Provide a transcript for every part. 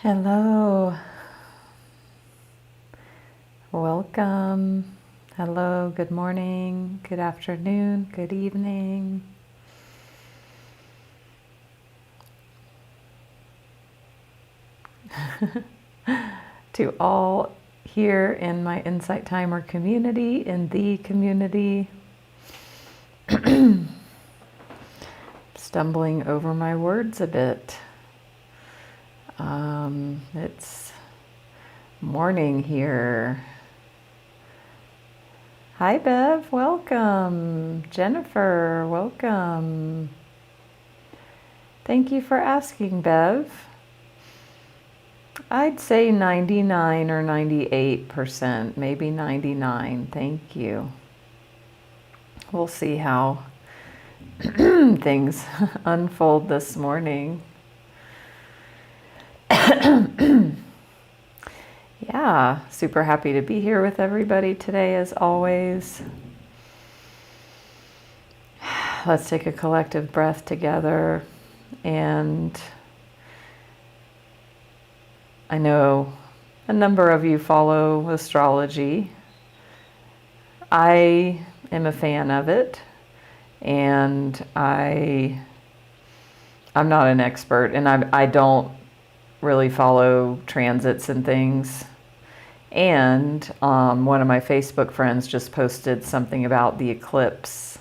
Hello, welcome. Hello, good morning, good afternoon, good evening. To all here in my Insight Timer community, in the community. Stumbling over my words a bit. It's morning here. Hi, Bev. Welcome. Jennifer, welcome. Thank you for asking, Bev. I'd say 99 or 98%, maybe 99. Thank you. We'll see how things unfold this morning. Yeah, super happy to be here with everybody today as always. Let's take a collective breath together. And I know a number of you follow astrology. I am a fan of it, and I'm not an expert, and I don't really follow transits and things. And one of my Facebook friends just posted something about the eclipse.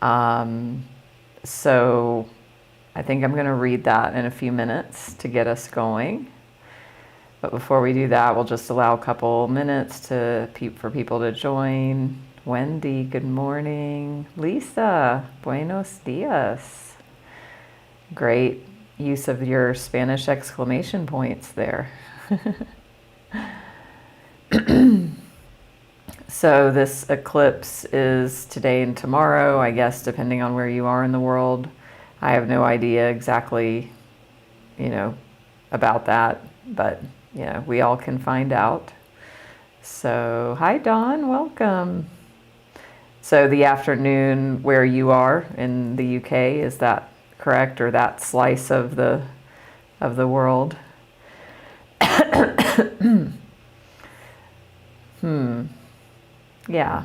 So I think I'm going to read that in a few minutes to get us going. But before we do that, we'll just allow a couple minutes for people to join. Wendy, good morning. Lisa, buenos dias. Great use of your Spanish exclamation points there. So this eclipse is today and tomorrow, I guess, depending on where you are in the world. I have no idea exactly, about that, but we all can find out. So, hi Dawn, welcome. So the afternoon where you are in the UK, is that correct, or that slice of the world? Yeah.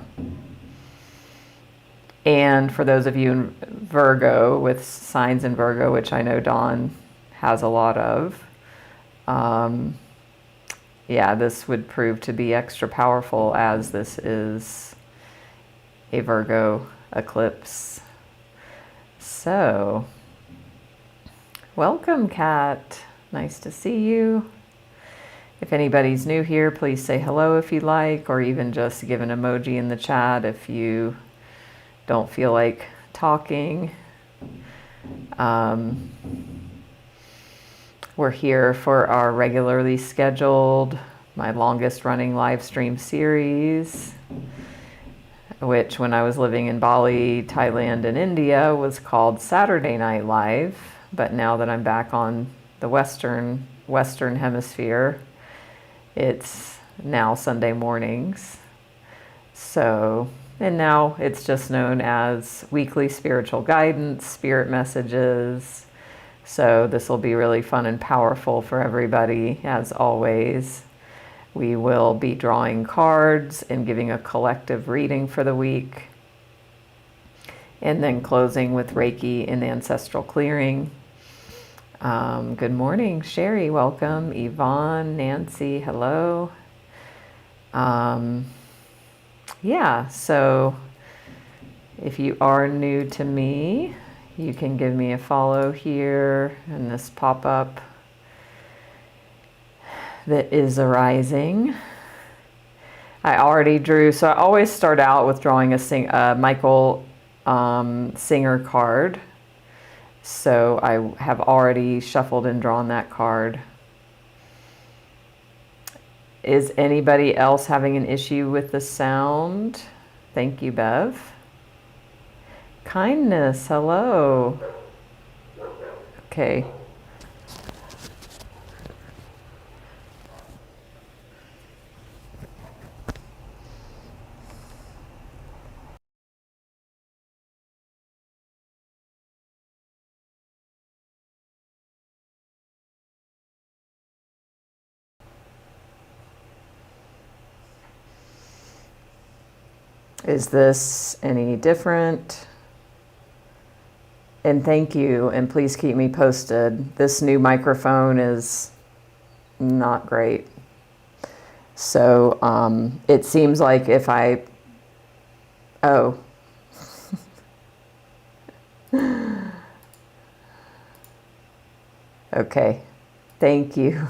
And for those of you in Virgo, with signs in Virgo, which I know Dawn has a lot of, this would prove to be extra powerful, as this is a Virgo eclipse. So, welcome, Kat. Nice to see you. If anybody's new here, please say hello if you like, or even just give an emoji in the chat if you don't feel like talking. We're here for our regularly scheduled, my longest running live stream series, which when I was living in Bali, Thailand, and India was called Saturday Night Live. But now that I'm back on the Western Hemisphere, it's now Sunday mornings. So, and now it's just known as weekly spiritual guidance, spirit messages. So this will be really fun and powerful for everybody, as always. We will be drawing cards and giving a collective reading for the week, and then closing with Reiki and Ancestral Clearing. Good morning, Sherry, welcome. Yvonne, Nancy, hello. So if you are new to me, you can give me a follow here in this pop-up that is arising. I already drew, so I always start out with drawing a Michael Singer card. So I have already shuffled and drawn that card. Is anybody else having an issue with the sound? Thank you, Bev. Kindness, hello. Okay. Is this any different? And thank you, and please keep me posted. This new microphone is not great. So it seems like if I, oh. Okay, thank you.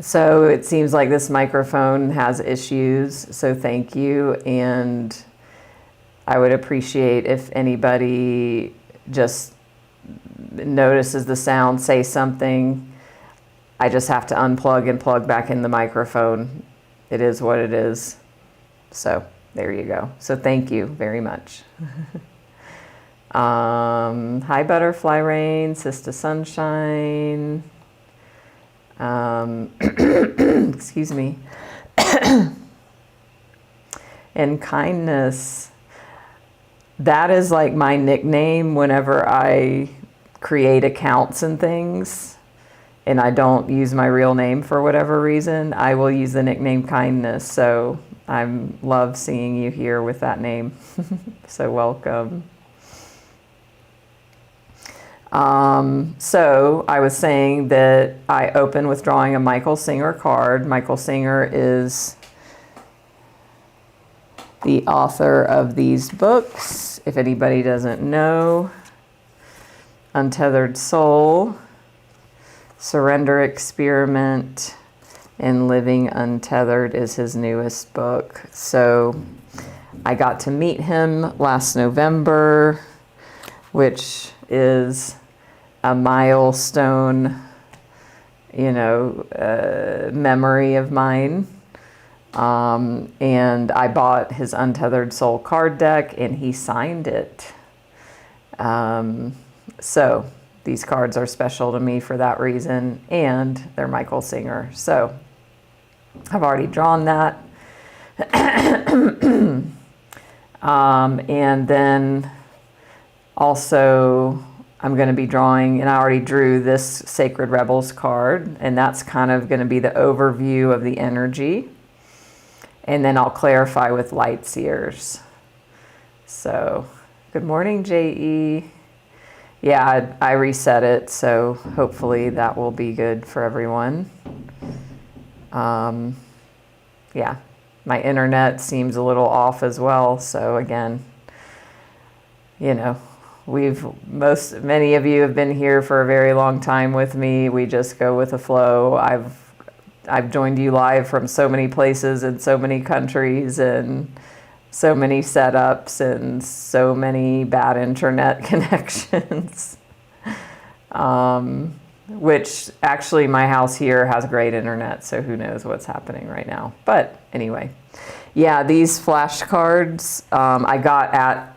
So it seems like this microphone has issues, so thank you. And I would appreciate if anybody just notices the sound, say something. I just have to unplug and plug back in the microphone. It is what it is. So there you go. So thank you very much. Hi, Butterfly Rain, Sister Sunshine. Excuse me. And kindness. That is like my nickname whenever I create accounts and things, and I don't use my real name for whatever reason. I will use the nickname Kindness. So I love seeing you here with that name. So welcome. So I was saying that I open with drawing a Michael Singer card. Michael Singer is the author of these books. If anybody doesn't know, Untethered Soul, Surrender Experiment, and Living Untethered is his newest book. So I got to meet him last November, which is a milestone, memory of mine. And I bought his Untethered Soul card deck, and he signed it. So these cards are special to me for that reason, and they're Michael Singer. So I've already drawn that. And then also I'm going to be drawing, and I already drew this Sacred Rebels card, and that's kind of going to be the overview of the energy. And then I'll clarify with light seers. So good morning, J.E. Yeah, I reset it, so hopefully that will be good for everyone. Yeah, my internet seems a little off as well. So again, many of you have been here for a very long time with me. We just go with the flow. I've joined you live from so many places and so many countries and so many setups and so many bad internet connections. Which actually my house here has great internet, so who knows what's happening right now. But anyway, yeah, these flashcards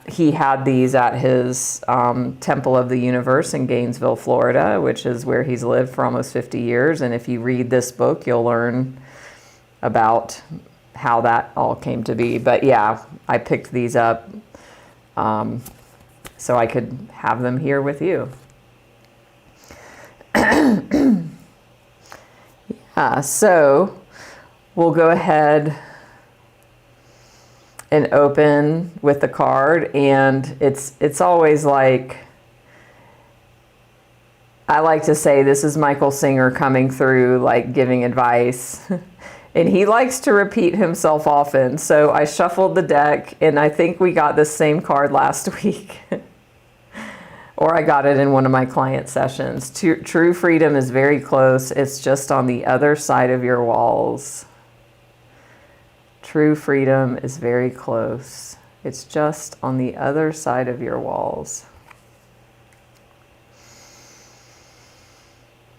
he had these at his Temple of the Universe in Gainesville, Florida, which is where he's lived for almost 50 years. And if you read this book, you'll learn about how that all came to be. But yeah, I picked these up so I could have them here with you. Yeah, so we'll go ahead and open with the card, and it's always like, I like to say this is Michael Singer coming through, like giving advice. And he likes to repeat himself often. So I shuffled the deck, and I think we got this same card last week. Or I got it in one of my client sessions. True freedom is very close. It's just on the other side of your walls. True freedom is very close. It's just on the other side of your walls.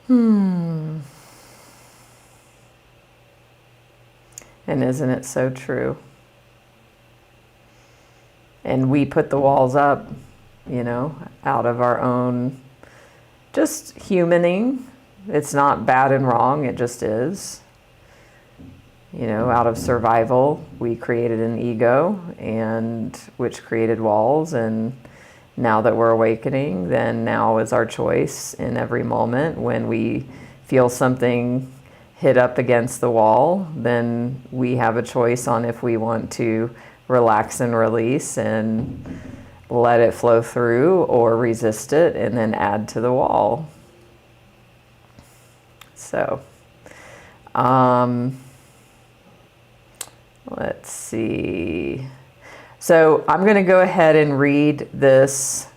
And isn't it so true? And we put the walls up, out of our own just humaning. It's not bad and wrong, it just is. Out of survival, we created an ego, and which created walls. And now that we're awakening, then now is our choice in every moment when we feel something hit up against the wall, then we have a choice on if we want to relax and release and let it flow through, or resist it and then add to the wall. So, let's see. So I'm going to go ahead and read this.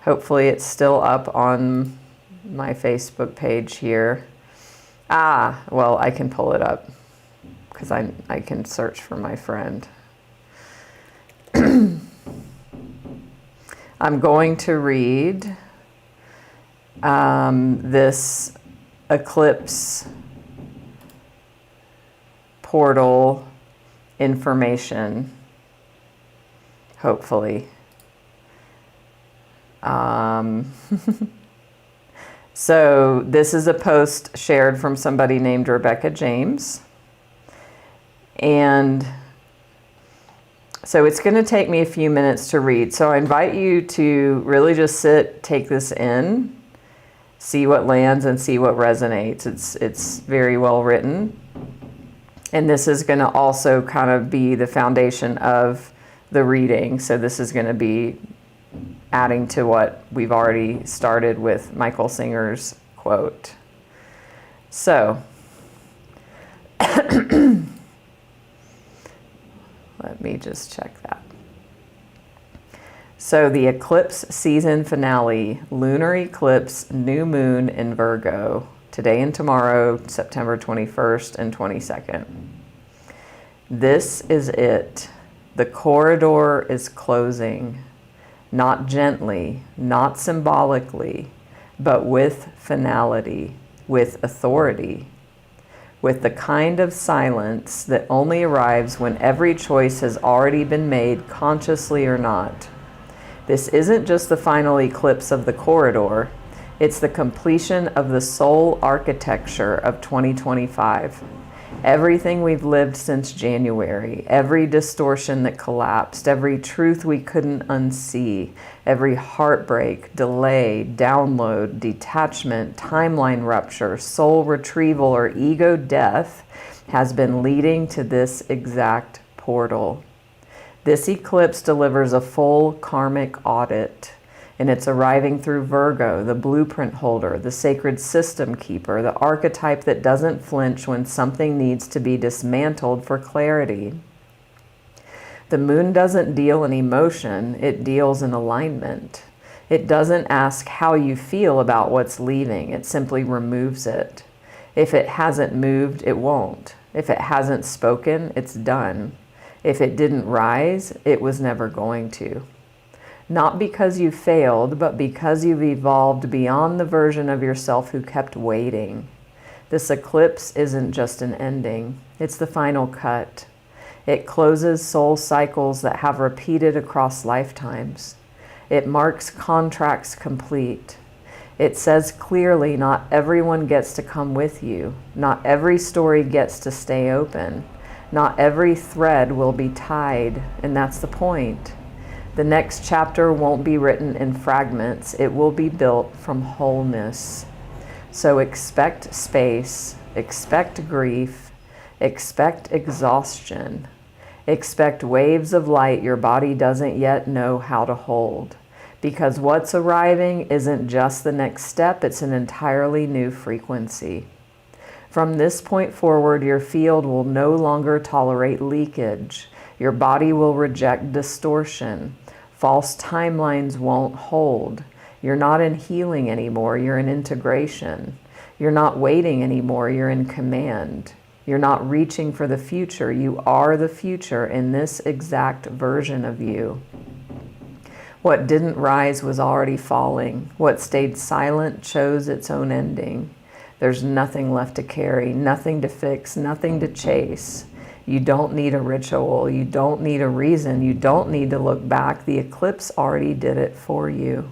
Hopefully it's still up on my Facebook page here. Well, I can pull it up because I can search for my friend. I'm going to read this eclipse portal information, hopefully. So this is a post shared from somebody named Rebecca James. And so it's going to take me a few minutes to read. So I invite you to really just sit, take this in, see what lands and see what resonates. It's very well written. And this is going to also kind of be the foundation of the reading. So this is going to be adding to what we've already started with Michael Singer's quote. So, let me just check that. So the eclipse season finale, lunar eclipse, new moon in Virgo, today and tomorrow, September 21st and 22nd. This is it. The corridor is closing. Not gently, not symbolically, but with finality, with authority, with the kind of silence that only arrives when every choice has already been made, consciously or not. This isn't just the final eclipse of the corridor, it's the completion of the soul architecture of 2025. Everything we've lived since January, every distortion that collapsed, every truth we couldn't unsee, every heartbreak, delay, download, detachment, timeline rupture, soul retrieval, or ego death has been leading to this exact portal. This eclipse delivers a full karmic audit. And it's arriving through Virgo, the blueprint holder, the sacred system keeper, the archetype that doesn't flinch when something needs to be dismantled for clarity. The moon doesn't deal in emotion, it deals in alignment. It doesn't ask how you feel about what's leaving, it simply removes it. If it hasn't moved, it won't. If it hasn't spoken, it's done. If it didn't rise, it was never going to. Not because you failed, but because you've evolved beyond the version of yourself who kept waiting. This eclipse isn't just an ending, it's the final cut. It closes soul cycles that have repeated across lifetimes. It marks contracts complete. It says clearly not everyone gets to come with you. Not every story gets to stay open. Not every thread will be tied, and that's the point. The next chapter won't be written in fragments. It will be built from wholeness. So expect space, expect grief, expect exhaustion, expect waves of light your body doesn't yet know how to hold. Because what's arriving isn't just the next step, it's an entirely new frequency. From this point forward, your field will no longer tolerate leakage. Your body will reject distortion. False timelines won't hold. You're not in healing anymore, you're in integration. You're not waiting anymore, you're in command. You're not reaching for the future, you are the future in this exact version of you. What didn't rise was already falling. What stayed silent chose its own ending. There's nothing left to carry, nothing to fix, nothing to chase. You don't need a ritual. You don't need a reason. You don't need to look back. The eclipse already did it for you.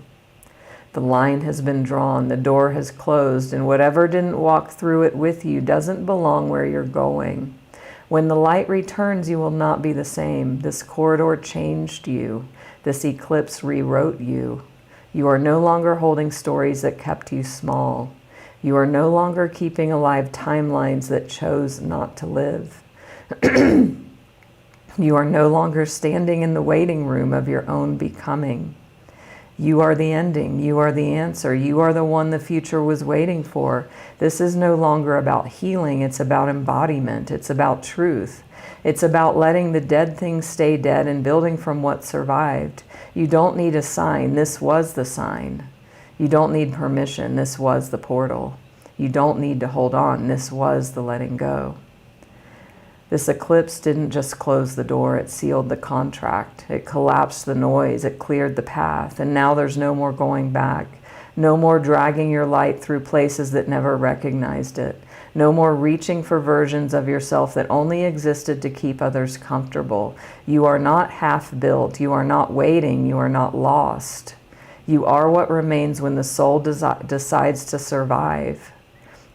The line has been drawn. The door has closed. And whatever didn't walk through it with you doesn't belong where you're going. When the light returns, you will not be the same. This corridor changed you. This eclipse rewrote you. You are no longer holding stories that kept you small. You are no longer keeping alive timelines that chose not to live. You are no longer standing in the waiting room of your own becoming. You are the ending. You are the answer. You are the one the future was waiting for. This is no longer about healing. It's about embodiment. It's about truth. It's about letting the dead things stay dead and building from what survived. You don't need a sign. This was the sign. You don't need permission. This was the portal. You don't need to hold on. This was the letting go. This eclipse didn't just close the door, it sealed the contract. It collapsed the noise, it cleared the path, and now there's no more going back. No more dragging your light through places that never recognized it. No more reaching for versions of yourself that only existed to keep others comfortable. You are not half-built, you are not waiting, you are not lost. You are what remains when the soul decides to survive.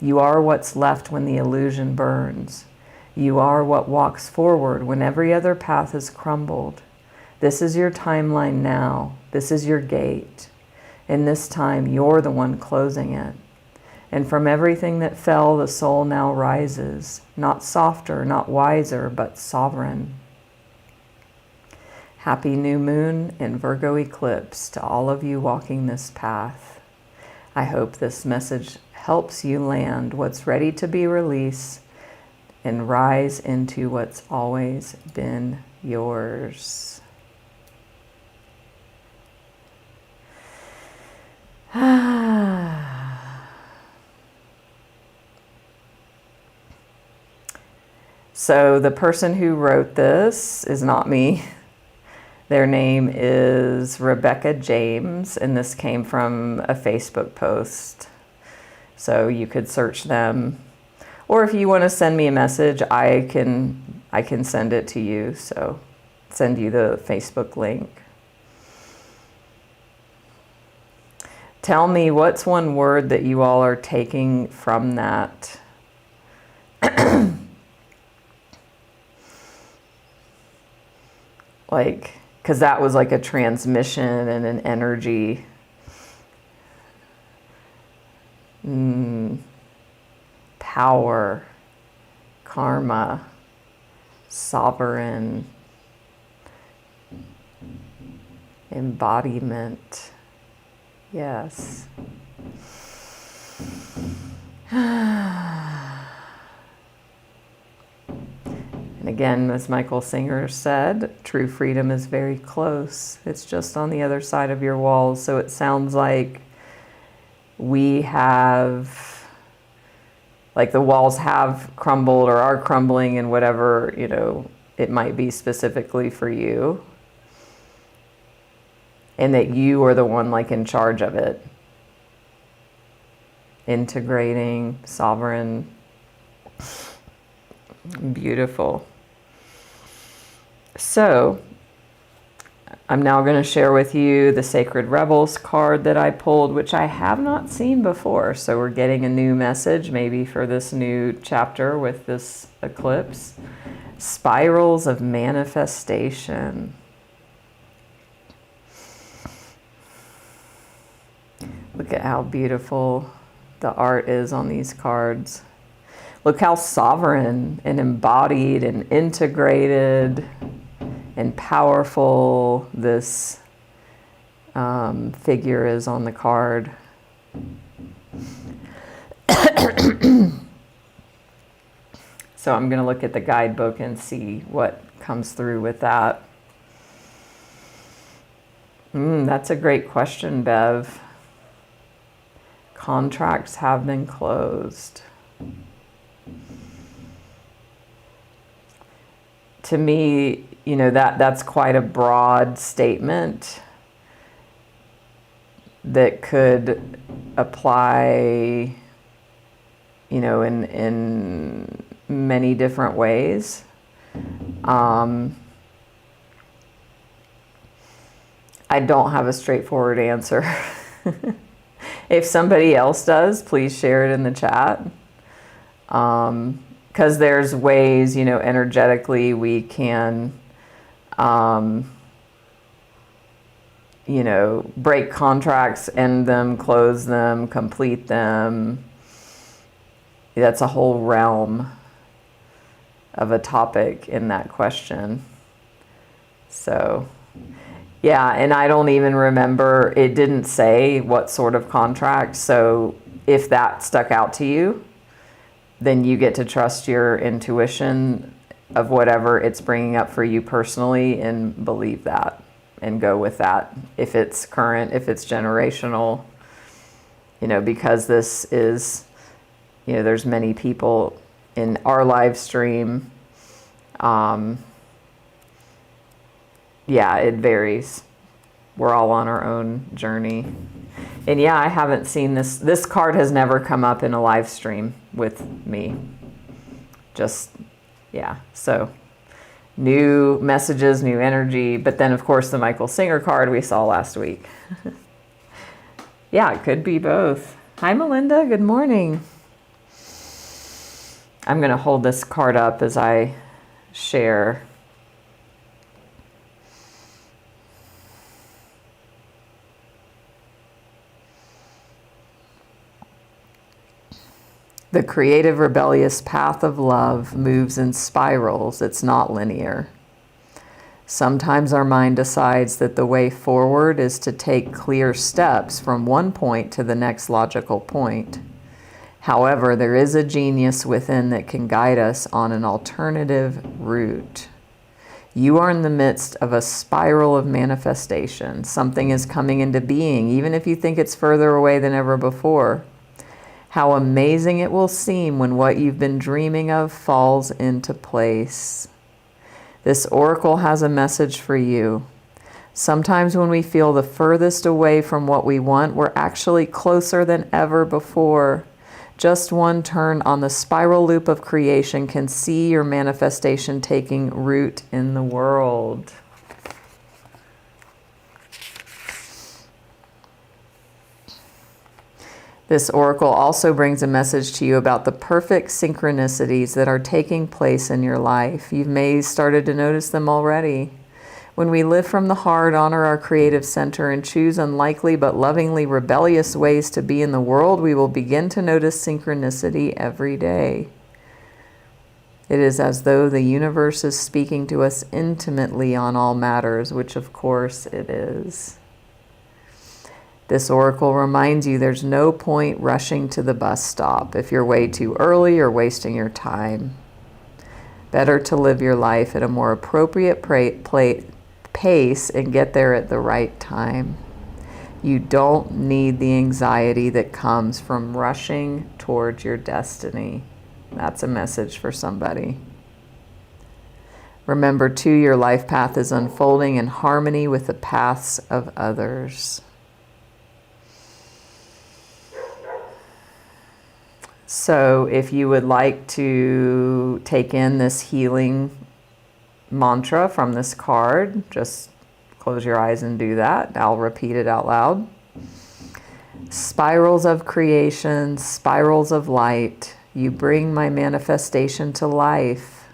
You are what's left when the illusion burns. You are what walks forward when every other path has crumbled. This is your timeline now. This is your gate. In this time, you're the one closing it. And from everything that fell, the soul now rises, not softer, not wiser, but sovereign. Happy new moon and Virgo eclipse to all of you walking this path. I hope this message helps you land what's ready to be released and rise into what's always been yours. So the person who wrote this is not me. Their name is Rebecca James, and this came from a Facebook post. So you could search them. Or if you want to send me a message, I can send it to you. So send you the Facebook link. Tell me, what's one word that you all are taking from that? Like, because that was like a transmission and an energy. Power, karma, sovereign, embodiment. Yes. And again, as Michael Singer said, true freedom is very close. It's just on the other side of your walls. So it sounds like we have, like the walls have crumbled or are crumbling, and whatever, you know, it might be specifically for you. And that you are the one like in charge of it. Integrating, sovereign, beautiful. So I'm now going to share with you the Sacred Rebels card that I pulled, which I have not seen before. So we're getting a new message maybe for this new chapter with this eclipse. Spirals of manifestation. Look at how beautiful the art is on these cards. Look how sovereign and embodied and integrated and powerful this figure is on the card. So I'm going to look at the guidebook and see what comes through with that. That's a great question, Bev. Contracts have been closed. To me, you know, that's quite a broad statement that could apply, you know, in many different ways. I don't have a straightforward answer. If somebody else does, please share it in the chat. Because there's ways, you know, energetically we can, you know, break contracts, end them, close them, complete them. that's a whole realm of a topic in that question. So, yeah, and I don't even remember, it didn't say what sort of contract. So if that stuck out to you, then you get to trust your intuition of whatever it's bringing up for you personally and believe that and go with that. If it's current, if it's generational, because this is, there's many people in our live stream. Yeah, it varies. We're all on our own journey. And yeah, I haven't seen this. This card has never come up in a live stream with me. Just, yeah. So new messages, new energy. But then, of course, the Michael Singer card we saw last week. Yeah, it could be both. Hi, Melinda. Good morning. I'm going to hold this card up as I share. The creative, rebellious path of love moves in spirals. It's not linear. Sometimes our mind decides that the way forward is to take clear steps from one point to the next logical point. However, there is a genius within that can guide us on an alternative route. You are in the midst of a spiral of manifestation. Something is coming into being, even if you think it's further away than ever before. How amazing it will seem when what you've been dreaming of falls into place. This oracle has a message for you. Sometimes when we feel the furthest away from what we want, we're actually closer than ever before. Just one turn on the spiral loop of creation can see your manifestation taking root in the world. This oracle also brings a message to you about the perfect synchronicities that are taking place in your life. You may started to notice them already. When we live from the heart, honor our creative center, and choose unlikely but lovingly rebellious ways to be in the world, we will begin to notice synchronicity every day. It is as though the universe is speaking to us intimately on all matters, which of course it is. This oracle reminds you there's no point rushing to the bus stop if you're way too early or wasting your time. Better to live your life at a more appropriate pace and get there at the right time. You don't need the anxiety that comes from rushing towards your destiny. That's a message for somebody. Remember, too, your life path is unfolding in harmony with the paths of others. So if you would like to take in this healing mantra from this card, just close your eyes and do that. I'll repeat it out loud. Spirals of creation, spirals of light, you bring my manifestation to life.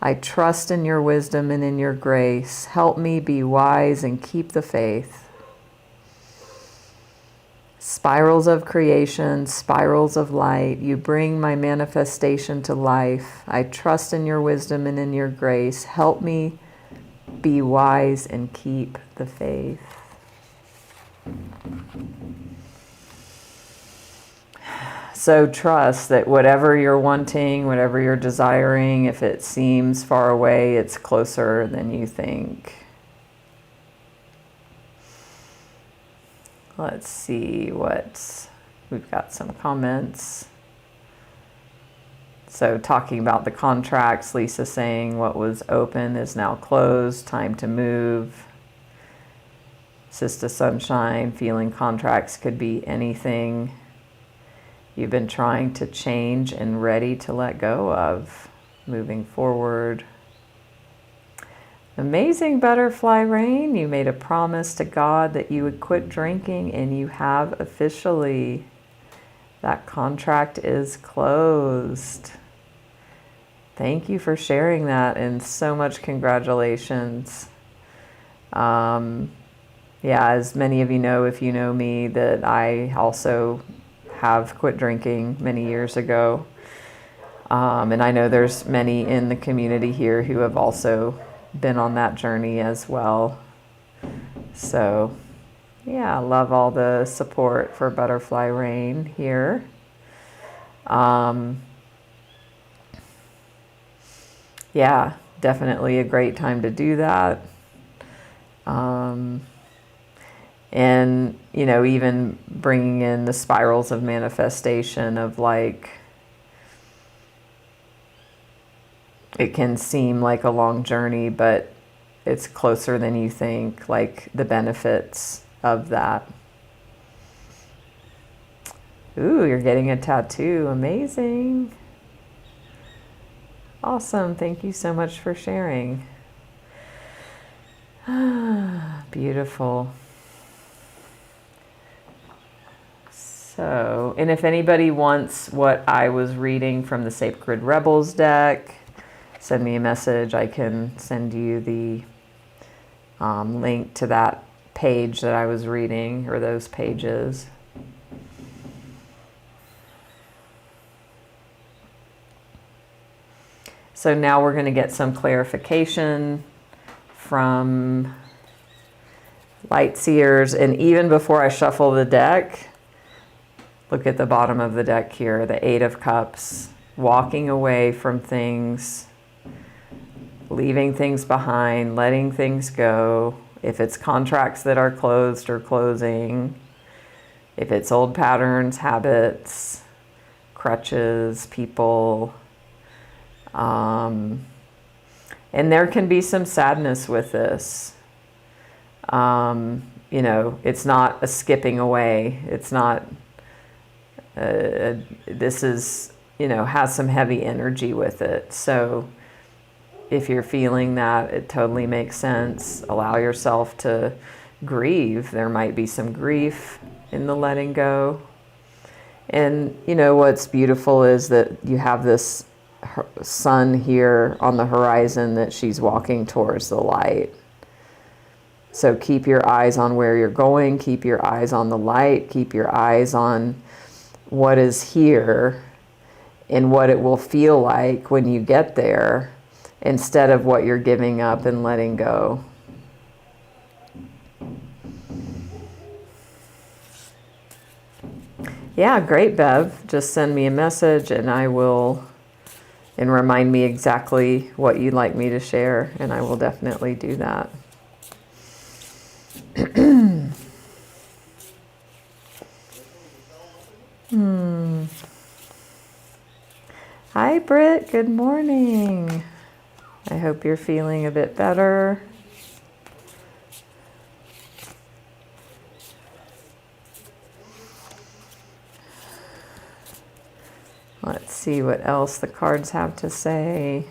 I trust in your wisdom and in your grace. Help me be wise and keep the faith. Spirals of creation, spirals of light, you bring my manifestation to life. I trust in your wisdom and in your grace. Help me be wise and keep the faith. So trust that whatever you're wanting, whatever you're desiring, if it seems far away, it's closer than you think. Let's see we've got some comments. So talking about the contracts, Lisa saying what was open is now closed, time to move. Sister Sunshine, feeling contracts could be anything you've been trying to change and ready to let go of, moving forward. Amazing Butterfly Rain, you made a promise to God that you would quit drinking, and you have officially. That contract is closed. Thank you for sharing that, and so much congratulations. Yeah, as many of you know, if you know me, that I also have quit drinking many years ago. And I know there's many in the community here who have also been on that journey as well. So yeah, I love all the support for Butterfly Rain here. Yeah, definitely a great time to do that. And, you know, even bringing in the spirals of manifestation of like, it can seem like a long journey, but it's closer than you think, like the benefits of that. Ooh, you're getting a tattoo. Amazing. Awesome. Thank you so much for sharing. Beautiful. So, and if anybody wants what I was reading from the Sacred Rebels deck, send me a message. I can send you the link to that page that I was reading, or those pages. So now we're going to get some clarification from light seers. And even before I shuffle the deck, look at the bottom of the deck here, the Eight of Cups, walking away from things, leaving things behind, letting things go. If it's contracts that are closed or closing, if it's old patterns, habits, crutches, people. And there can be some sadness with this. You know, it's not a skipping away. It's not, this is, you know, has some heavy energy with it. So if you're feeling that, it totally makes sense. Allow yourself to grieve. There might be some grief in the letting go. And, you know, what's beautiful is that you have this sun here on the horizon that she's walking towards the light. So keep your eyes on where you're going. Keep your eyes on the light. Keep your eyes on what is here and what it will feel like when you get there, instead of what you're giving up and letting go. Yeah, great, Bev. Just send me a message and I will, and remind me exactly what you'd like me to share, and I will definitely do that. Hi, Britt. Good morning. I hope you're feeling a bit better. Let's see what else the cards have to say.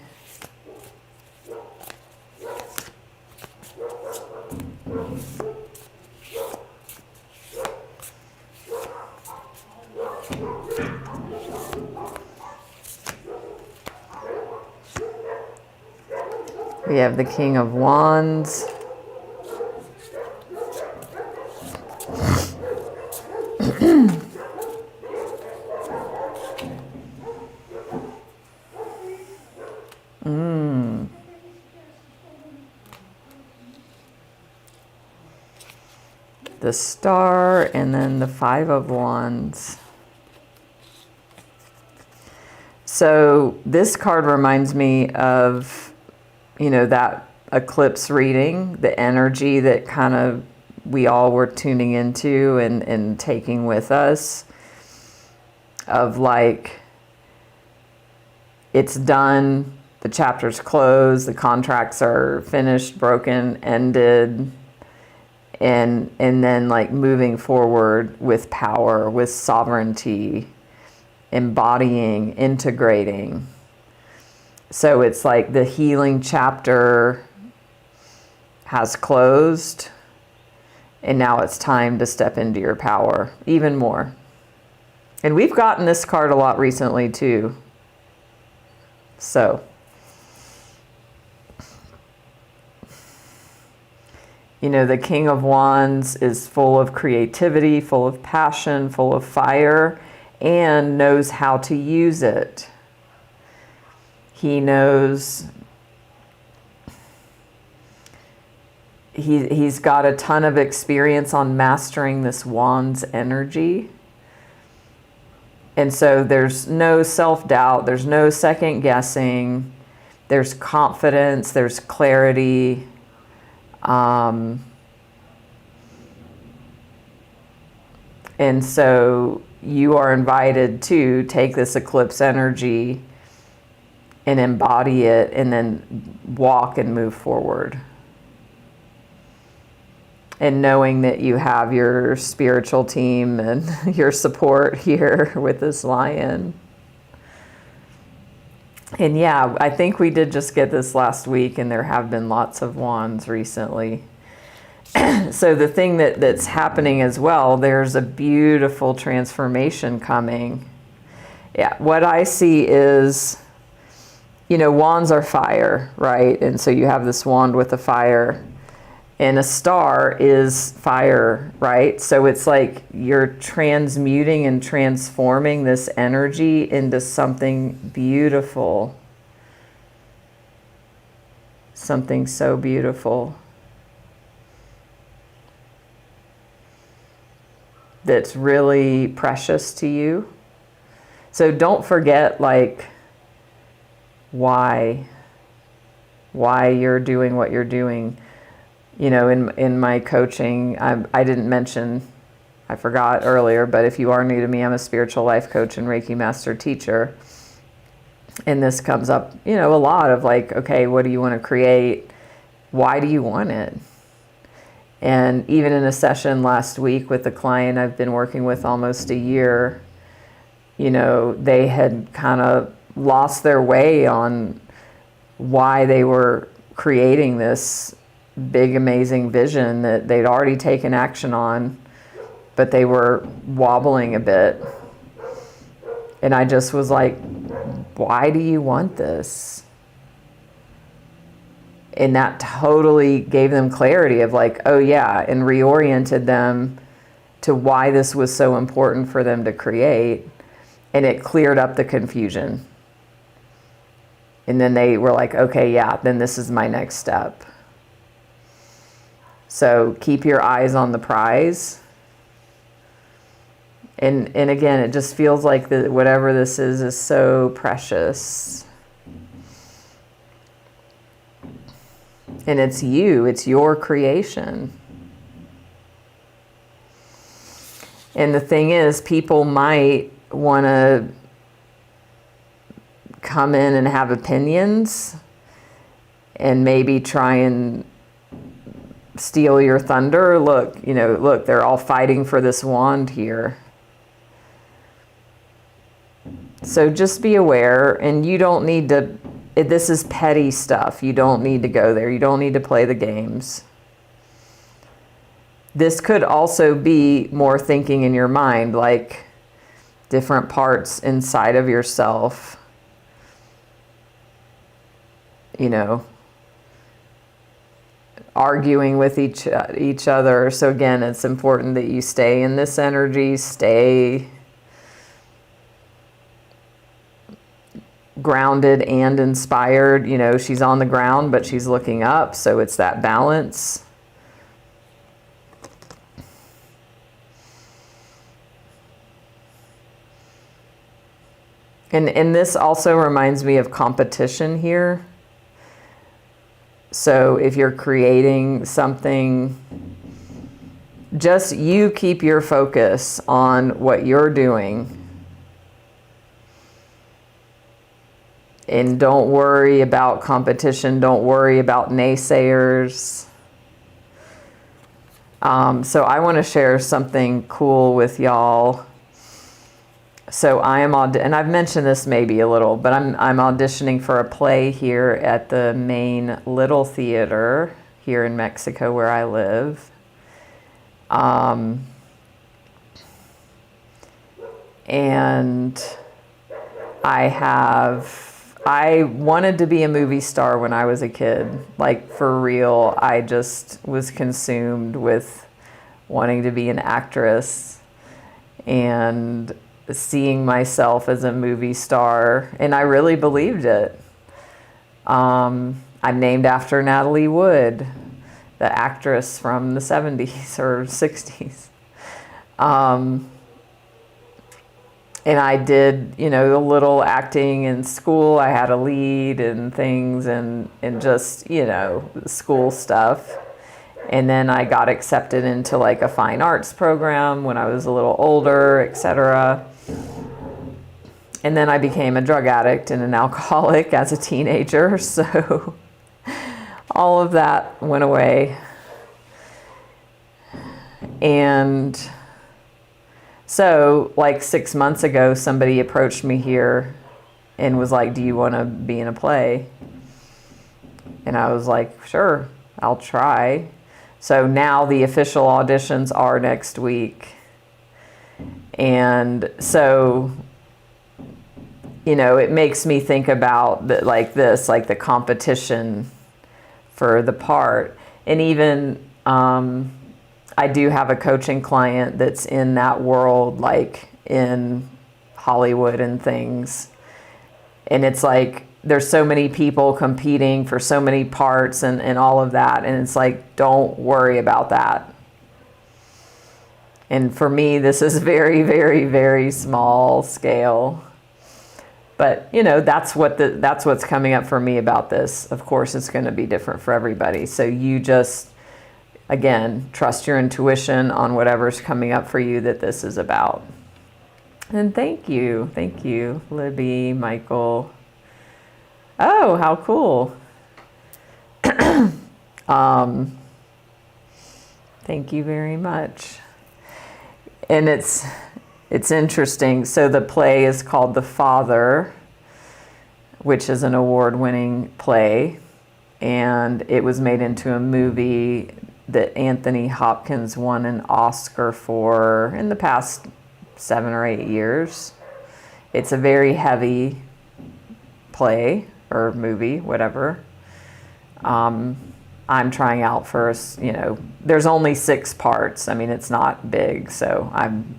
We have the King of Wands. The Star, and then the Five of Wands. So this card reminds me of, you know, that eclipse reading, the energy that kind of we all were tuning into and taking with us, of like, it's done, the chapter's closed, the contracts are finished, broken, ended, and then like moving forward with power, with sovereignty, embodying, integrating. So it's like the healing chapter has closed, and now it's time to step into your power even more. And we've gotten this card a lot recently too. So, you know, the King of Wands is full of creativity, full of passion, full of fire, and knows how to use it. He knows he's got a ton of experience on mastering this wand's energy. And so there's no self-doubt, there's no second guessing, there's confidence, there's clarity. And so you are invited to take this eclipse energy and embody it and then walk and move forward. And knowing that you have your spiritual team and your support here with this lion. And yeah, I think we did just get this last week, and there have been lots of wands recently. So the thing that's happening as well, there's a beautiful transformation coming. Yeah, what I see is, wands are fire, right? And so you have this wand with a fire. And a star is fire, right? So it's like you're transmuting and transforming this energy into something beautiful. Something so beautiful. That's really precious to you. So don't forget, why you're doing what you're doing. In my coaching, I didn't mention, I forgot earlier, but if you are new to me, I'm a spiritual life coach and Reiki master teacher. And this comes up, a lot of okay, what do you want to create? Why do you want it? And even in a session last week with a client I've been working with almost a year, they had kind of lost their way on why they were creating this big, amazing vision that they'd already taken action on, but they were wobbling a bit. And I just was like, why do you want this? And that totally gave them clarity of oh yeah, and reoriented them to why this was so important for them to create. And it cleared up the confusion. And then they were like, okay, yeah, then this is my next step. So keep your eyes on the prize. And again, it just feels like whatever this is so precious. And it's you, it's your creation. And the thing is, people might want to come in and have opinions and maybe try and steal your thunder. Look, they're all fighting for this wand here. So just be aware, and you don't need to, this is petty stuff. You don't need to go there. You don't need to play the games. This could also be more thinking in your mind, different parts inside of yourself, arguing with each other. So again, it's important that you stay in this energy, stay grounded and inspired. She's on the ground, but she's looking up. So it's that balance. And this also reminds me of competition here. So if you're creating something, just you keep your focus on what you're doing. And don't worry about competition. Don't worry about naysayers. So I want to share something cool with y'all. So I am and I've mentioned this maybe a little, but I'm auditioning for a play here at the main Little Theater here in Mexico where I live. And I wanted to be a movie star when I was a kid. For real, I just was consumed with wanting to be an actress and seeing myself as a movie star, and I really believed it. I'm named after Natalie Wood, the actress from the 70s or 60s. And I did, a little acting in school. I had a lead and things and just, school stuff. And then I got accepted into like a fine arts program when I was a little older, etc. And then I became a drug addict and an alcoholic as a teenager. So all of that went away. And so like 6 months ago, somebody approached me here and was like, do you want to be in a play? And I was like, sure, I'll try. So now the official auditions are next week. And so, it makes me think about like the competition for the part. And even, I do have a coaching client that's in that world, like in Hollywood and things. And it's like, there's so many people competing for so many parts and all of that. And it's like, don't worry about that. And for me, this is very, very, very small scale. But, that's what's coming up for me about this. Of course, it's going to be different for everybody. So you just, again, trust your intuition on whatever's coming up for you that this is about. And thank you, Libby, Michael. Oh, how cool. Thank you very much. And it's interesting. So the play is called The Father, which is an award-winning play. And it was made into a movie that Anthony Hopkins won an Oscar for in the past 7 or 8 years. It's a very heavy play or movie, whatever. I'm trying out first, there's only 6 parts. I mean, it's not big, so I'm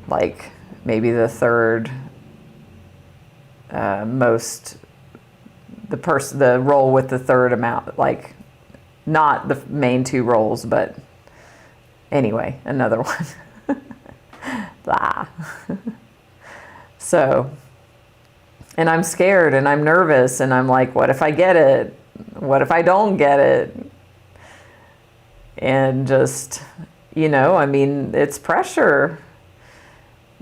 like maybe the third the role with the third amount, like not the main 2 roles, but anyway, another one. Blah. So, and I'm scared and I'm nervous and I'm like, what if I get it? What if I don't get it? And just, I mean, it's pressure.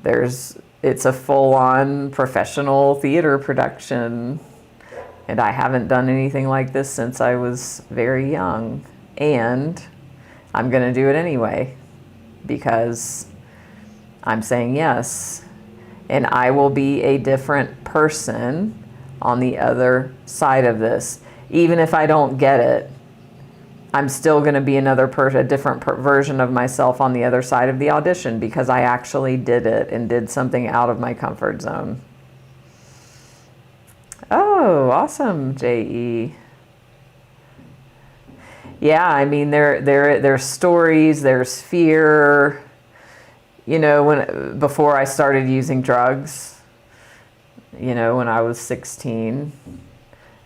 It's a full-on professional theater production. And I haven't done anything like this since I was very young. And I'm going to do it anyway because I'm saying yes. And I will be a different person on the other side of this. Even if I don't get it, I'm still going to be a different version of myself on the other side of the audition because I actually did it and did something out of my comfort zone. Oh, awesome, J.E. Yeah, I mean, there's stories, there's fear. Before I started using drugs, when I was 16,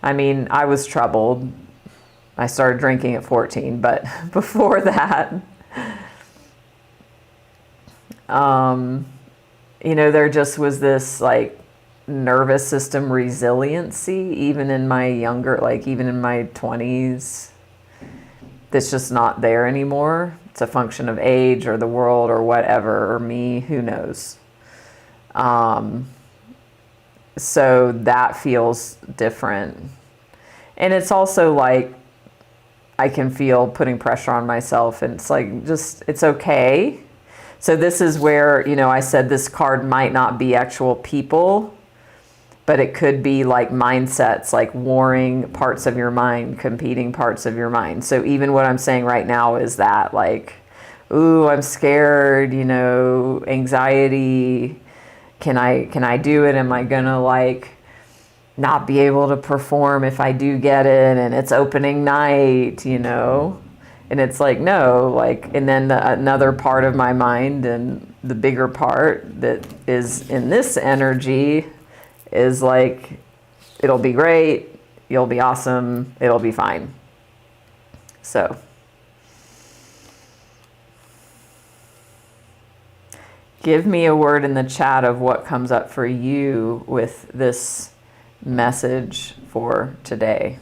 I mean, I was troubled. I started drinking at 14, but before that, there just was this like nervous system resiliency, even in my 20s, that's just not there anymore. It's a function of age or the world or whatever, or me, who knows. So that feels different. And it's also like, I can feel putting pressure on myself, and it's like, it's okay. So this is where, I said this card might not be actual people, but it could be like mindsets, like warring parts of your mind, competing parts of your mind. So even what I'm saying right now is that like, ooh, I'm scared, anxiety. Can I do it? Am I gonna like not be able to perform if I do get it? And it's opening night, And it's like, no, like, and then another part of my mind and the bigger part that is in this energy is like, it'll be great. You'll be awesome. It'll be fine. So give me a word in the chat of what comes up for you with this message for today.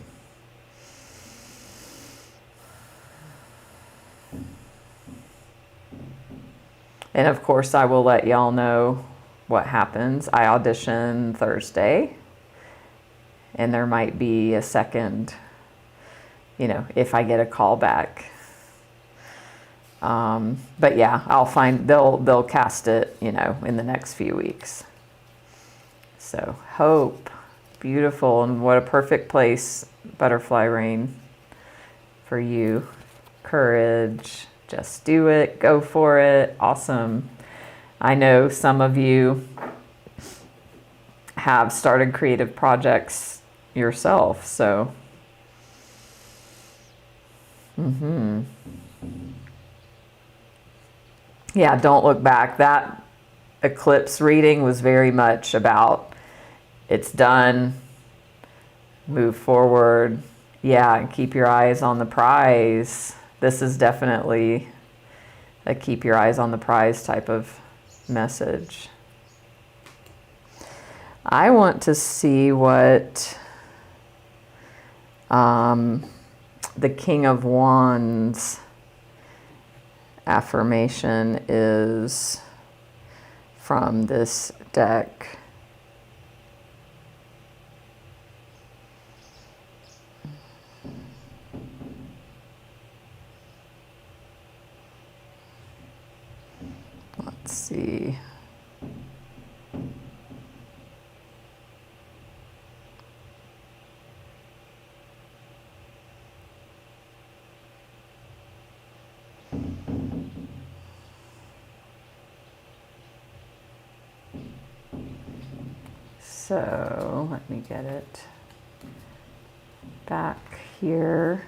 And of course, I will let y'all know what happens. I audition Thursday, and there might be a second, if I get a call back. But yeah, I'll find, they'll cast it, in the next few weeks. So hope, beautiful, and what a perfect place, butterfly rain, for you. Courage, just do it, go for it, awesome. I know some of you have started creative projects yourself, so. Yeah, don't look back. That eclipse reading was very much about it's done, move forward. Yeah, and keep your eyes on the prize. This is definitely a keep your eyes on the prize type of message. I want to see what the King of Wands affirmation is from this deck. Let's see. So let me get it back here.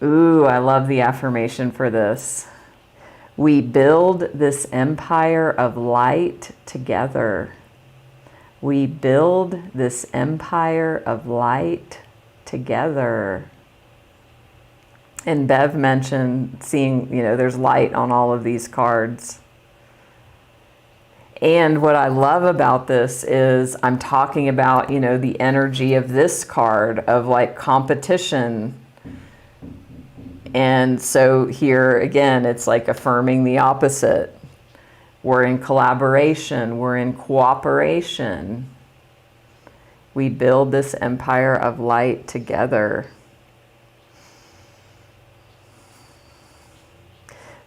Ooh, I love the affirmation for this. We build this empire of light together. We build this empire of light together. And Bev mentioned seeing, there's light on all of these cards. And what I love about this is I'm talking about, the energy of this card of like competition. And so here again, it's like affirming the opposite. We're in collaboration, we're in cooperation. We build this empire of light together.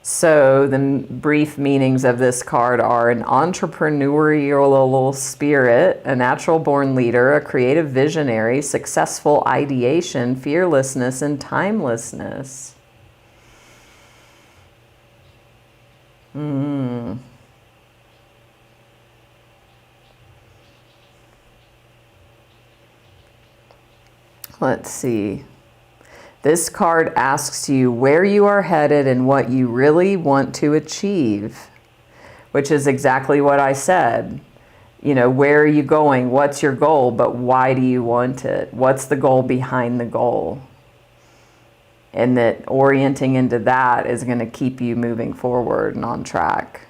So the brief meanings of this card are an entrepreneurial spirit, a natural born leader, a creative visionary, successful ideation, fearlessness, and timelessness. Let's see. This card asks you where you are headed and what you really want to achieve, which is exactly what I said. Where are you going? What's your goal? But why do you want it? What's the goal behind the goal? And that orienting into that is going to keep you moving forward and on track.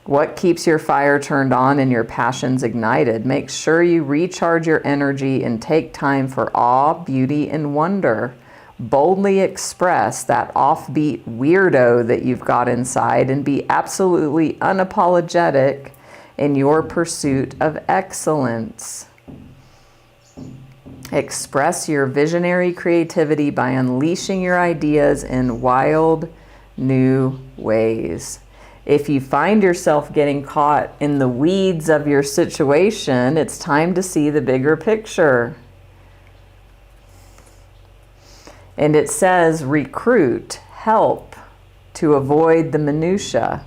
What keeps your fire turned on and your passions ignited? Make sure you recharge your energy and take time for awe, beauty, and wonder. Boldly express that offbeat weirdo that you've got inside and be absolutely unapologetic in your pursuit of excellence. Express your visionary creativity by unleashing your ideas in wild, new ways. If you find yourself getting caught in the weeds of your situation, it's time to see the bigger picture. And it says recruit, help to avoid the minutia.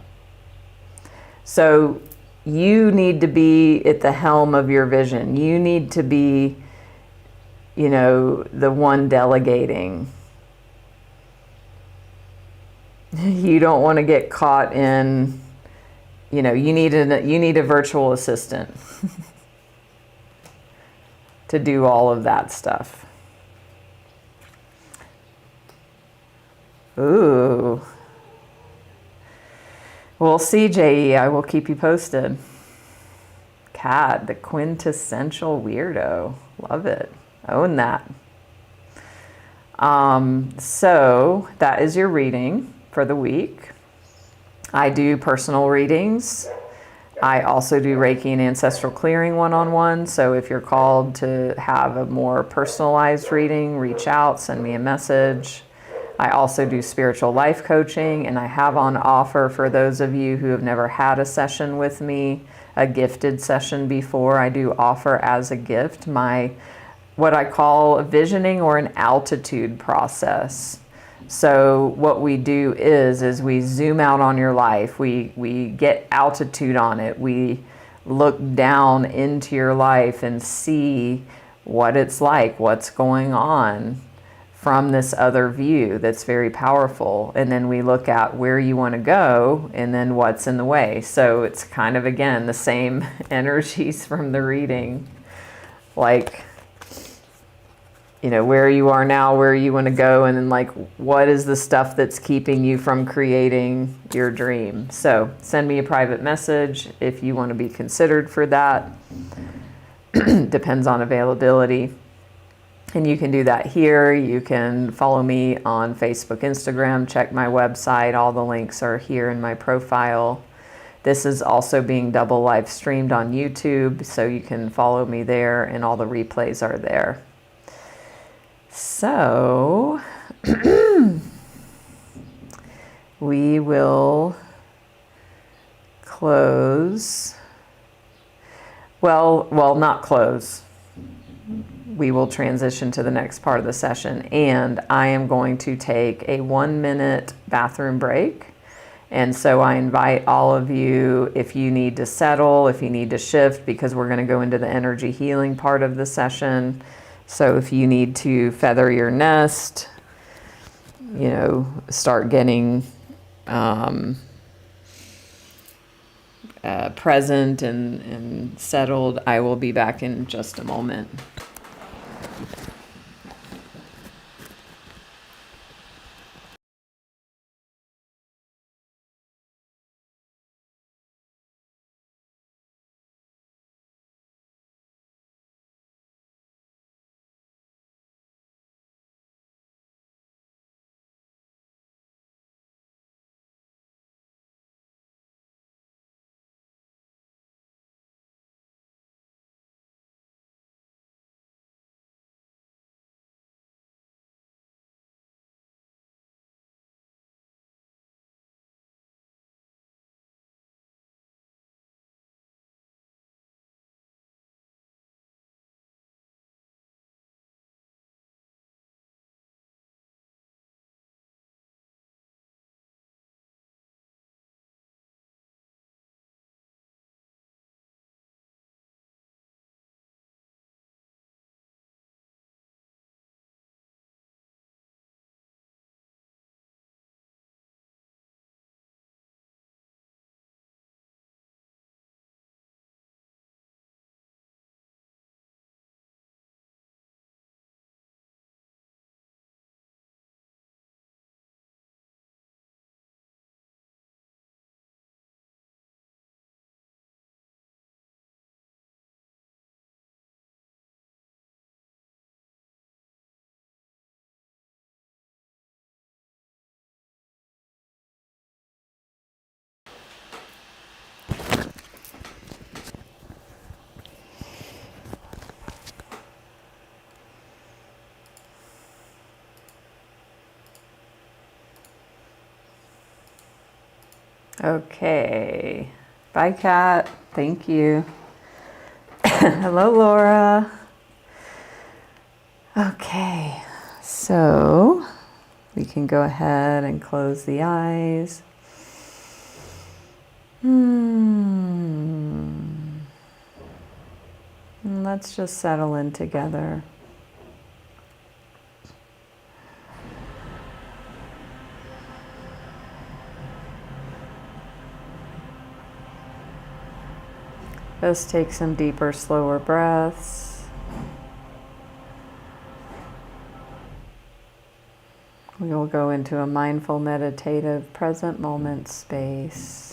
So you need to be at the helm of your vision. You need to be, the one delegating. You don't want to get caught in, you need a virtual assistant. to do all of that stuff. Ooh. We'll see, JE. I will keep you posted. Kat, the quintessential weirdo. Love it. Own that. So that is your reading for the week. I do personal readings. I also do Reiki and Ancestral Clearing one-on-one. So if you're called to have a more personalized reading, reach out, send me a message. I also do spiritual life coaching, and I have on offer for those of you who have never had a session with me, a gifted session before. I do offer as a gift my what I call a visioning or an altitude process. So what we do is we zoom out on your life. We get altitude on it. We look down into your life and see what it's like, what's going on from this other view that's very powerful. And then we look at where you want to go and then what's in the way. So it's kind of, again, the same energies from the reading. Like, you know, where you are now, where you want to go, and then like, what is the stuff that's keeping you from creating your dream? So send me a private message if you want to be considered for that. Depends on availability. And you can do that here. You can follow me on Facebook, Instagram, check my website. All the links are here in my profile. This is also being double live streamed on YouTube, so you can follow me there, and all the replays are there. So we will close. Well, not close. We will transition to the next part of the session, and I am going to take a 1-minute bathroom break. And so I invite all of you, if you need to settle, if you need to shift, because we're going to go into the energy healing part of the session. So if you need to feather your nest, you know, start getting present and settled, I will be back in just a moment. Okay. Bye, Kat. Thank you. Hello, Laura. Okay. So we can go ahead and close the eyes. And let's just settle in together. Just take some deeper, slower breaths. We will go into a mindful, meditative, present moment space.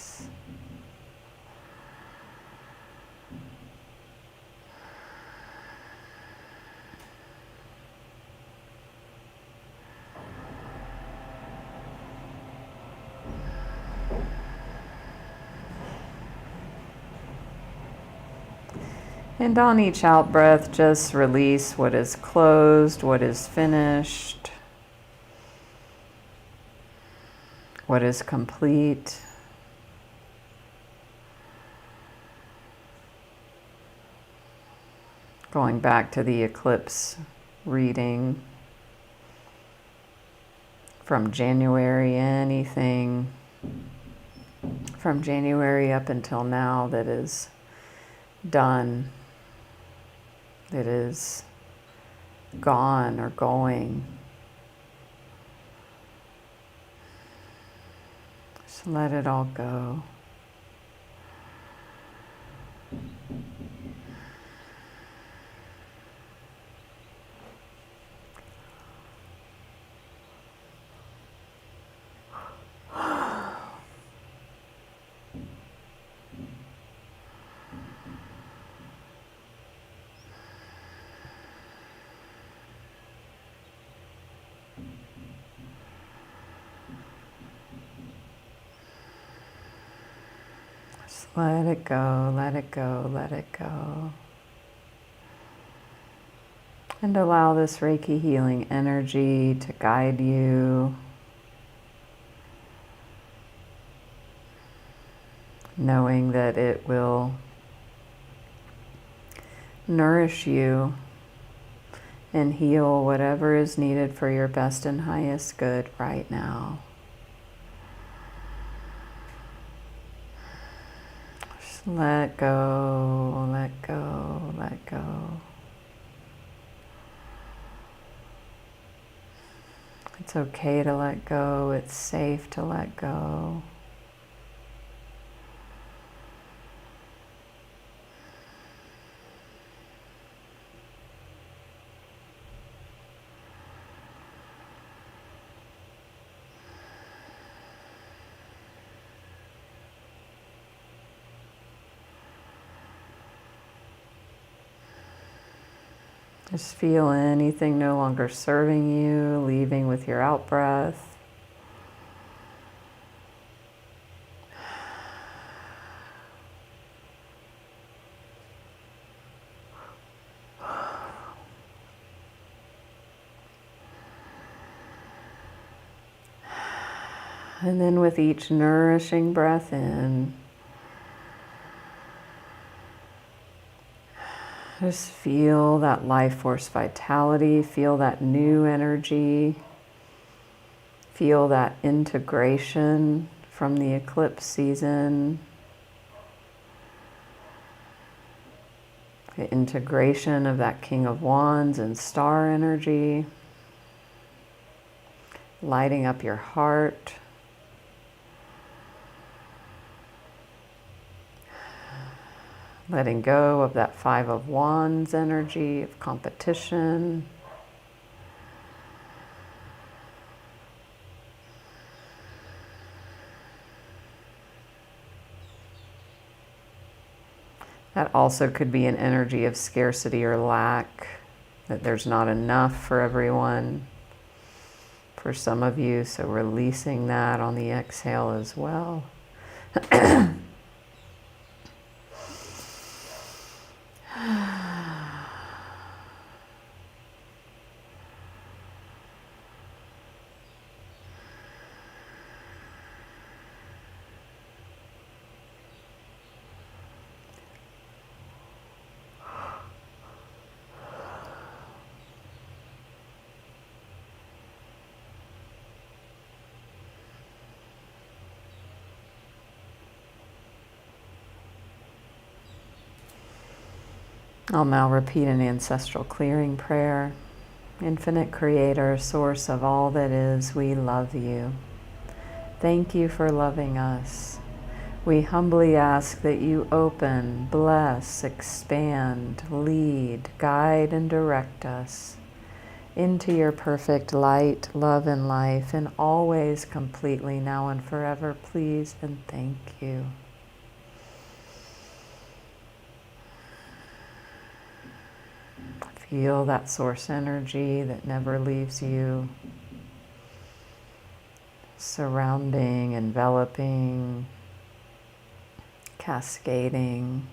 And on each out breath, just release what is closed, what is finished, what is complete. Going back to the eclipse reading from January, anything from January up until now that is done, that is gone or going. Just let it all go. Just let it go, let it go, let it go. And allow this Reiki healing energy to guide you, knowing that it will nourish you and heal whatever is needed for your best and highest good right now. Just let go, let go, let go. It's okay to let go. It's safe to let go. Just feel anything no longer serving you, leaving with your out breath. And then with each nourishing breath in, just feel that life force vitality, feel that new energy, feel that integration from the eclipse season, the integration of that King of Wands and star energy, lighting up your heart. Letting go of that Five of Wands energy of competition. That also could be an energy of scarcity or lack, that there's not enough for everyone, for some of you, so releasing that on the exhale as well. I'll now repeat an ancestral clearing prayer. Infinite Creator, source of all that is, we love you. Thank you for loving us. We humbly ask that you open, bless, expand, lead, guide, and direct us into your perfect light, love, and life, and always completely now and forever, please and thank you. Feel that source energy that never leaves you, surrounding, enveloping, cascading,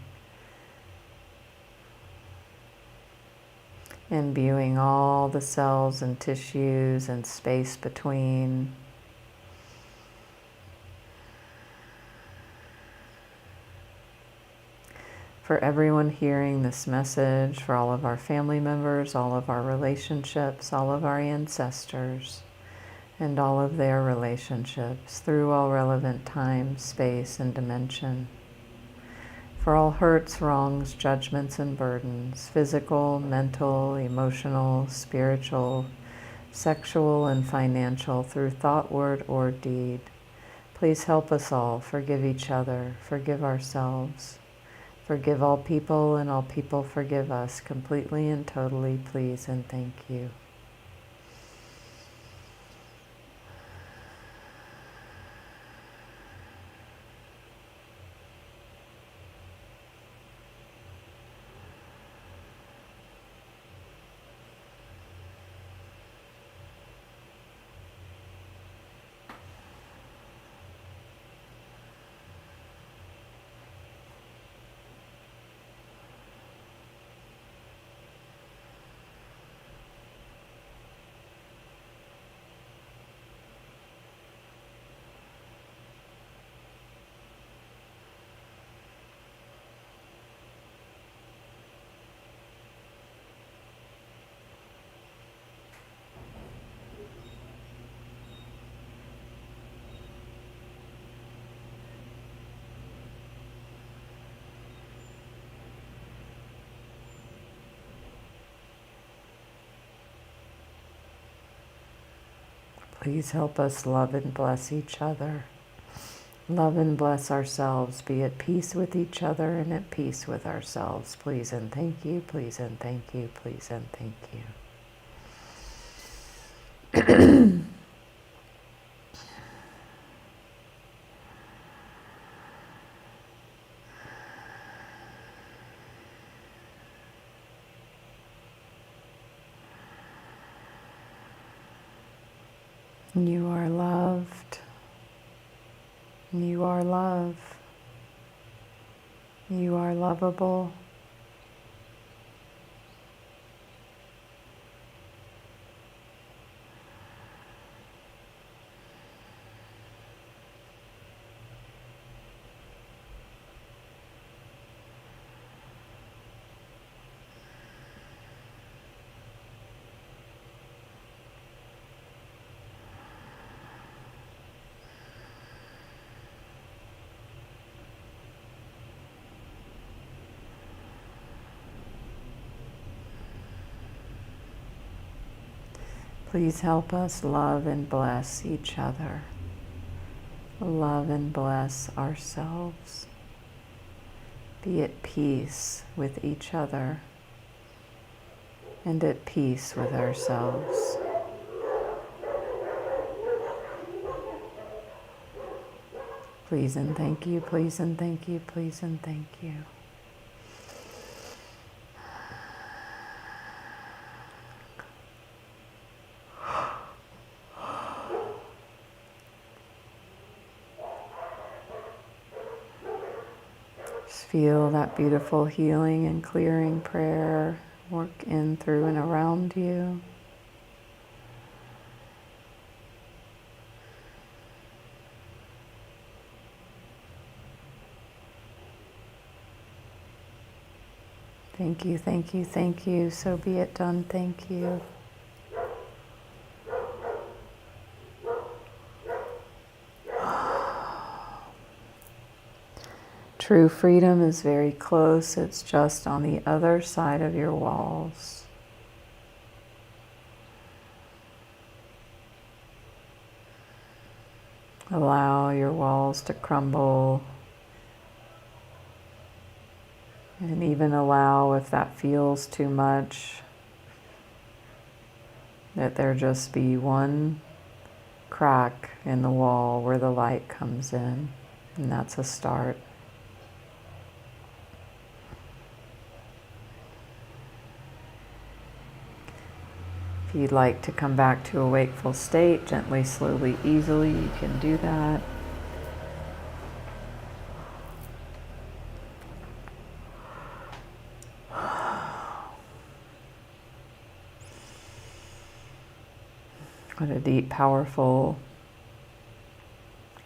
imbuing all the cells and tissues and space between. For everyone hearing this message, for all of our family members, all of our relationships, all of our ancestors, and all of their relationships through all relevant time, space, and dimension. For all hurts, wrongs, judgments, and burdens, physical, mental, emotional, spiritual, sexual, and financial, through thought, word, or deed. Please help us all forgive each other, forgive ourselves, forgive all people, and all people forgive us completely and totally, please and thank you. Please help us love and bless each other. Love and bless ourselves. Be at peace with each other and at peace with ourselves. Please and thank you, please and thank you, please and thank you. You are loved. You are love. You are lovable. Please help us love and bless each other. Love and bless ourselves. Be at peace with each other and at peace with ourselves. Please and thank you, please and thank you, please and thank you. Just feel that beautiful healing and clearing prayer work in, through, and around you. Thank you, thank you, thank you. So be it done. Thank you. True freedom is very close. It's just on the other side of your walls. Allow your walls to crumble. And even allow, if that feels too much, that there just be one crack in the wall where the light comes in, and that's a start. If you'd like to come back to a wakeful state, gently, slowly, easily, you can do that. What a deep, powerful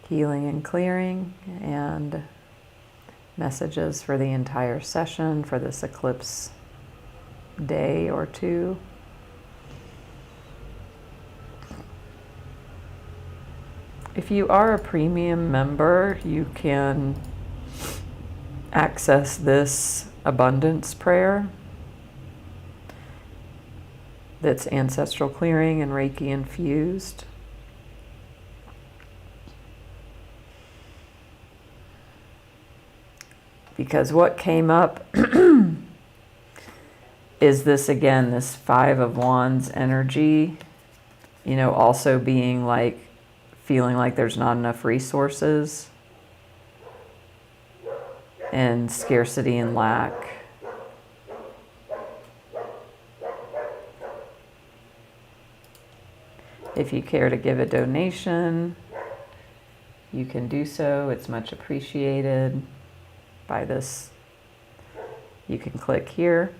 healing and clearing, and messages for the entire session, for this eclipse day or two. If you are a premium member, you can access this abundance prayer that's Ancestral Clearing and Reiki infused. Because what came up is this, again, this Five of Wands energy, you know, also being like, feeling like there's not enough resources and scarcity and lack. If you care to give a donation, you can do so. It's much appreciated by this. You can click here.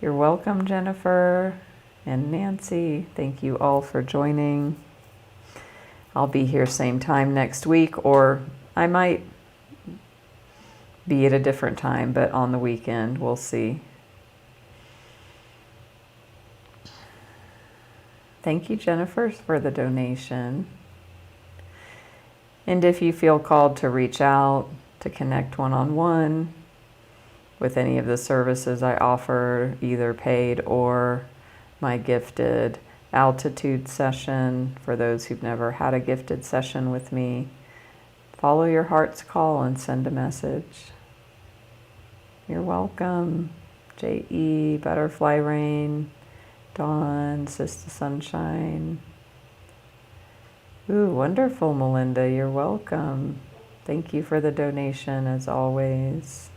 You're welcome, Jennifer and Nancy. Thank you all for joining. I'll be here same time next week, or I might be at a different time, but on the weekend, we'll see. Thank you, Jennifer, for the donation. And if you feel called to reach out, to connect one-on-one with any of the services I offer, either paid or my gifted altitude session, for those who've never had a gifted session with me, follow your heart's call and send a message. You're welcome. J.E., Butterfly Rain, Dawn, Sister Sunshine. Ooh, wonderful, Melinda. You're welcome. Thank you for the donation, as always.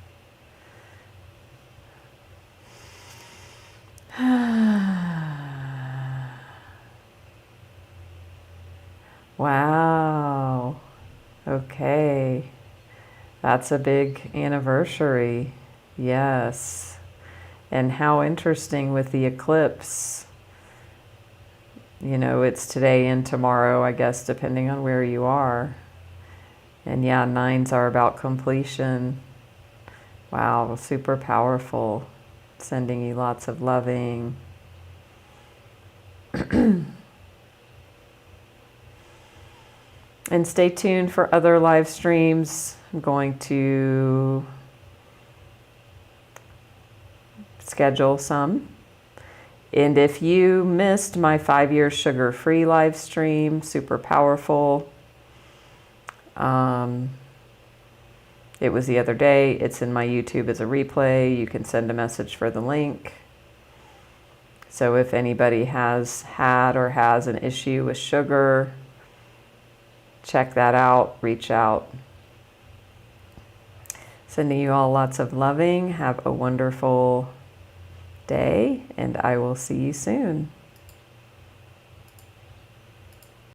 Wow. Okay. That's a big anniversary. Yes. And how interesting with the eclipse. You know, it's today and tomorrow, I guess, depending on where you are. And yeah, 9s are about completion. Wow, super powerful. Sending you lots of loving. And stay tuned for other live streams. I'm going to schedule some. And if you missed my 5 years sugar-free live stream, super powerful. It was the other day. It's in my YouTube as a replay. You can send a message for the link. So if anybody has had or has an issue with sugar, check that out, reach out. Sending you all lots of loving. Have a wonderful day, and I will see you soon.